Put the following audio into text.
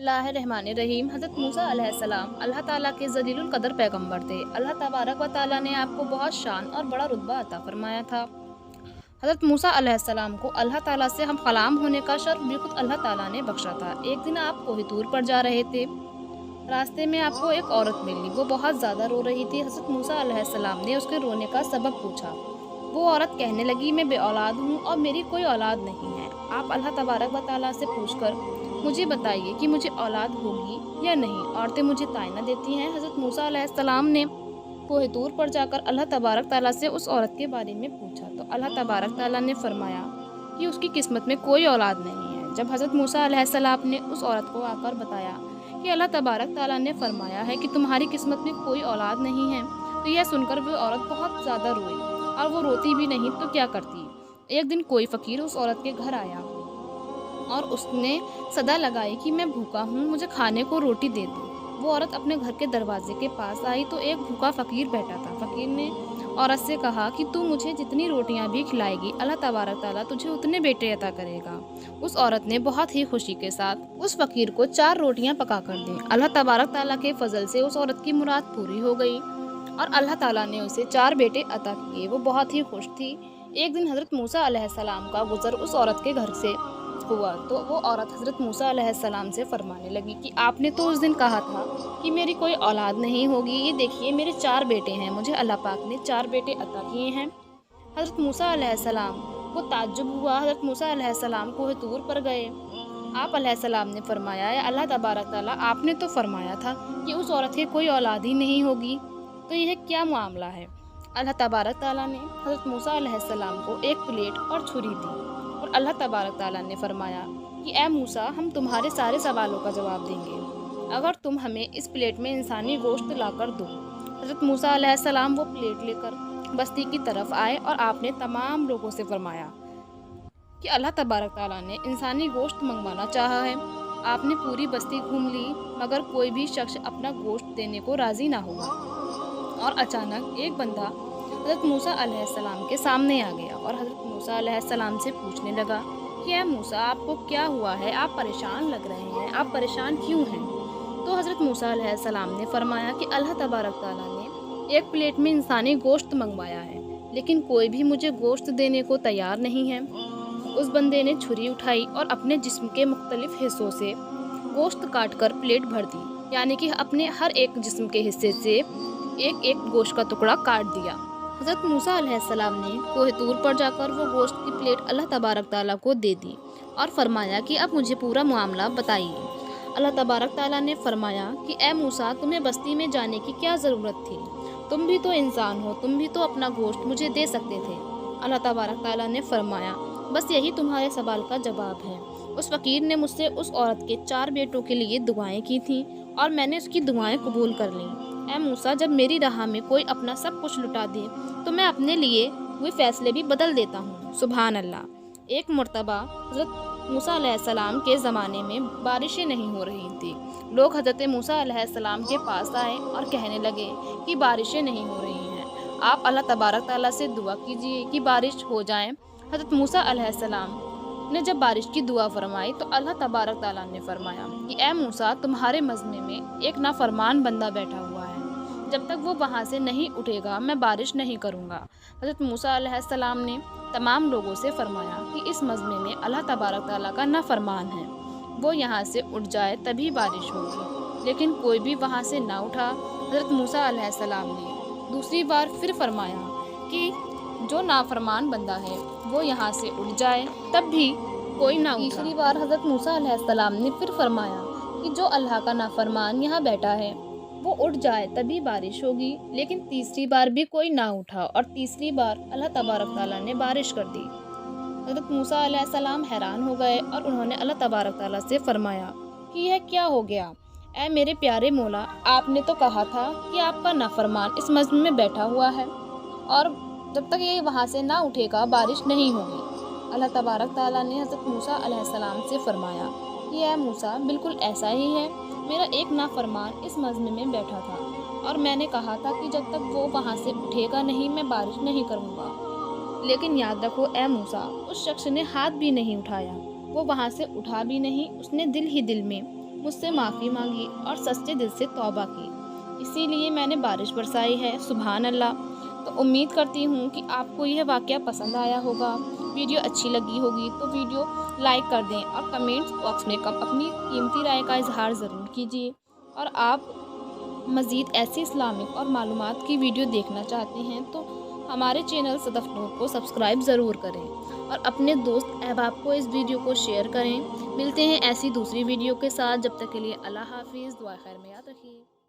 बिस्मिल्लाह रहमान रहीम। हज़रत मूसा अलैहिस्सलाम अल्लाह ताला के ज़लीलुल क़दर पैगम्बर थे। अल्लाह तबारक व ताला ने आपको बहुत शान और बड़ा रुतबा अता फरमाया था। हज़रत मूसा अलैहिस्सलाम को अल्लाह ताला से हम कलाम होने का शर्फ भी खुद अल्लाह ताला ने बख्शा था। एक दिन आप कोहे तूर पर जा रहे थे, रास्ते में आपको एक औरत मिली। वो बहुत ज़्यादा रो रही थी। हज़रत मूसा अलैहिस्सलाम ने उसके रोने का सबब पूछा। वो औरत कहने लगी, मैं बे औलाद हूँ और मेरी कोई औलाद नहीं है। आप अल्लाह तबारक व ताला से पूछकर मुझे बताइए कि मुझे औलाद होगी या नहीं। औरतें मुझे तायना देती हैं। हज़रत मूसा अलैहिस्सलाम ने कोहे तूर पर जाकर अल्लाह तबारक ताला से उस औरत के बारे में पूछा तो अल्लाह तबारक ताला ने फरमाया कि उसकी किस्मत में कोई औलाद नहीं है। जब हज़रत मूसा अलैहिस्सलाम ने उस औरत को आकर बताया कि अल्लाह तबारक ताला ने फरमाया है कि तुम्हारी किस्मत में कोई औलाद नहीं है, तो यह सुनकर वो औरत बहुत ज़्यादा रोई। और वो रोती भी नहीं तो क्या करती। एक दिन कोई फ़कीर उस औरत के घर आया और उसने सदा लगाई कि मैं भूखा हूँ, मुझे खाने को रोटी दे दो। वो औरत अपने घर के दरवाजे के पास आई तो एक भूखा फ़कीर बैठा था। फ़कीर ने औरत से कहा कि तू मुझे जितनी रोटियां भी खिलाएगी, अल्लाह तबारक ताला तुझे उतने बेटे अता करेगा। उस औरत ने बहुत ही खुशी के साथ उस फ़कीर को 4 रोटियां पका कर दी। अल्लाह तबारक ताला के फजल से उस औरत की मुराद पूरी हो गई और अल्लाह ताला ने उसे 4 बेटे अता किए। वो बहुत ही खुश थी। एक दिन हज़रत मूसा अलैहिस्सलाम का गुज़र उस औरत के घर से हुआ तो वो औरत हज़रत मूसा अलैहिस्सलाम से फरमाने लगी कि आपने तो उस दिन कहा था कि मेरी कोई औलाद नहीं होगी। ये देखिए मेरे 4 बेटे हैं, मुझे अल्लाह पाक ने 4 बेटे अता किए हैं। हज़रत मूसा अलैहिस्सलाम को ताज्जुब हुआ। हज़रत मूसा अलैहिस्सलाम कोहे तूर पर गए। आप अलैहिस्सलाम ने फरमाया, अल्लाह तबारक ताला आपने तो फरमाया था कि उस औरत की कोई औलाद ही नहीं होगी, तो यह क्या मामला है। अल्लाह तबारक ताला ने हज़रत मूसा अलैहिस्सलाम को एक प्लेट और छुरी दी और अल्लाह तबारक ताला ने फरमाया कि ए मूसा, हम तुम्हारे सारे सवालों का जवाब देंगे अगर तुम हमें इस प्लेट में इंसानी गोश्त लाकर दो। हज़रत मूसा अलैहिस्सलाम वो प्लेट लेकर बस्ती की तरफ आए और आपने तमाम लोगों से फरमाया कि अल्लाह तबारक ताला ने इंसानी गोश्त मंगवाना चाहा है। आपने पूरी बस्ती घूम ली मगर कोई भी शख्स अपना गोश्त देने को राज़ी ना हुआ। और अचानक एक बंदा हज़रत मूसा अलैहिस्सलाम के सामने आ गया और हज़रत मूसा अलैहिस्सलाम से पूछने लगा कि ए मूसा, आपको क्या हुआ है, आप परेशान लग रहे हैं, आप परेशान क्यों हैं। तो हज़रत मूसा अलैहिस्सलाम ने फरमाया कि अल्लाह तबारक ताला ने एक प्लेट में इंसानी गोश्त मंगवाया है, लेकिन कोई भी मुझे गोश्त देने को तैयार नहीं है। उस बंदे ने छुरी उठाई और अपने जिस्म के मुख्तलिफ हिस्सों से गोश्त काट कर प्लेट भर दी, यानी कि अपने हर एक जिस्म के हिस्से से एक एक गोश्त का टुकड़ा काट दिया। हज़रत मूसा अलैहिस्सलाम ने कोहे तूर पर जाकर वो गोश्त की प्लेट अल्लाह तबारक ताला को दे दी और फरमाया कि अब मुझे पूरा मामला बताइए। अल्लाह तबारक ताला ने फरमाया कि ए मूसा, तुम्हें बस्ती में जाने की क्या ज़रूरत थी, तुम भी तो इंसान हो, तुम भी तो अपना गोश्त मुझे दे सकते थे। अल्लाह तबारक ताला ने फरमाया, बस यही तुम्हारे सवाल का जवाब है। उस फ़कीर ने मुझसे उस औरत के 4 बेटों के लिए दुआएं की थीं और मैंने उसकी दुआएं कबूल कर लीं। ए मूसा, जब मेरी राह में कोई अपना सब कुछ लुटा दे तो मैं अपने लिए हुए फ़ैसले भी बदल देता हूँ। सुभान अल्लाह। एक मरतबा हज़रत मूसा अलैहिस्सलाम के ज़माने में बारिशें नहीं हो रही थी। लोग हज़रत मूसा अलैहिस्सलाम के पास आए और कहने लगे कि बारिशें नहीं हो रही हैं, आप अल्लाह तबारक ताला से दुआ कीजिए कि बारिश हो जाए। हज़रत मूसा अलैहिस्सलाम ने जब बारिश की दुआ फरमाई तो अल्लाह तबारक ताला ने फरमाया कि ए मूसा, तुम्हारे मज़मे में एक नाफरमान बंदा बैठा हुआ है, जब तक वो वहाँ से नहीं उठेगा मैं बारिश नहीं करूँगा। हज़रत मूसा अलैहिस्सलाम ने तमाम लोगों से फरमाया कि इस मज़मे में अल्लाह तबारक ताला का नाफरमान है, वो यहाँ से उठ जाए तभी बारिश होगी। लेकिन कोई भी वहाँ से ना उठा। हज़रत मूसा अलैहिस्सलाम ने दूसरी बार फिर फरमाया कि जो नाफरमान बंदा है वो यहाँ से उठ जाए, तब भी कोई ना उठा। तीसरी बार हज़रत मूसा अलैहिस्सलाम ने फिर फरमाया कि जो अल्लाह का नाफरमान यहाँ बैठा है वो उठ जाए तभी बारिश होगी। लेकिन तीसरी बार भी कोई ना उठा और तीसरी बार अल्लाह तबारक ताला ने बारिश कर दी। हज़रत मूसा अलैहिस्सलाम हैरान हो गए और उन्होंने अल्लाह तबारक ताला से फरमाया कि यह क्या हो गया। ऐ मेरे प्यारे मौला, आपने तो कहा था कि आपका नाफरमान इस मज़मे में बैठा हुआ है और जब तक ये वहाँ से ना उठेगा बारिश नहीं होगी। अल्लाह तबारक ताला ने हज़रत मूसा अलैहिस्सलाम से फरमाया कि ऐ मूसा, बिल्कुल ऐसा ही है, मेरा एक नाफरमान इस मज़मे में बैठा था और मैंने कहा था कि जब तक वो वहाँ से उठेगा नहीं मैं बारिश नहीं करूँगा। लेकिन याद रखो ए मूसा, उस शख्स ने हाथ भी नहीं उठाया, वो वहाँ से उठा भी नहीं, उसने दिल ही दिल में مجھ سے معافی مانگی اور سچے دل سے توبہ کی، اسی لیے میں نے بارش برسائی ہے۔ سبحان اللہ۔ تو امید کرتی ہوں کہ آپ کو یہ واقعہ پسند آیا ہوگا، ویڈیو اچھی لگی ہوگی تو ویڈیو لائک کر دیں اور کمنٹس باکس میں اپنی قیمتی رائے کا اظہار ضرور کیجیے۔ اور آپ مزید ایسی اسلامک اور معلومات کی ویڈیو دیکھنا چاہتے ہیں تو ہمارے چینل صدف نور کو سبسکرائب ضرور کریں اور اپنے دوست احباب کو اس ویڈیو کو شیئر کریں۔ ملتے ہیں ایسی دوسری ویڈیو کے ساتھ، جب تک کے لیے اللہ حافظ، دعا خیر میں یاد رکھیے۔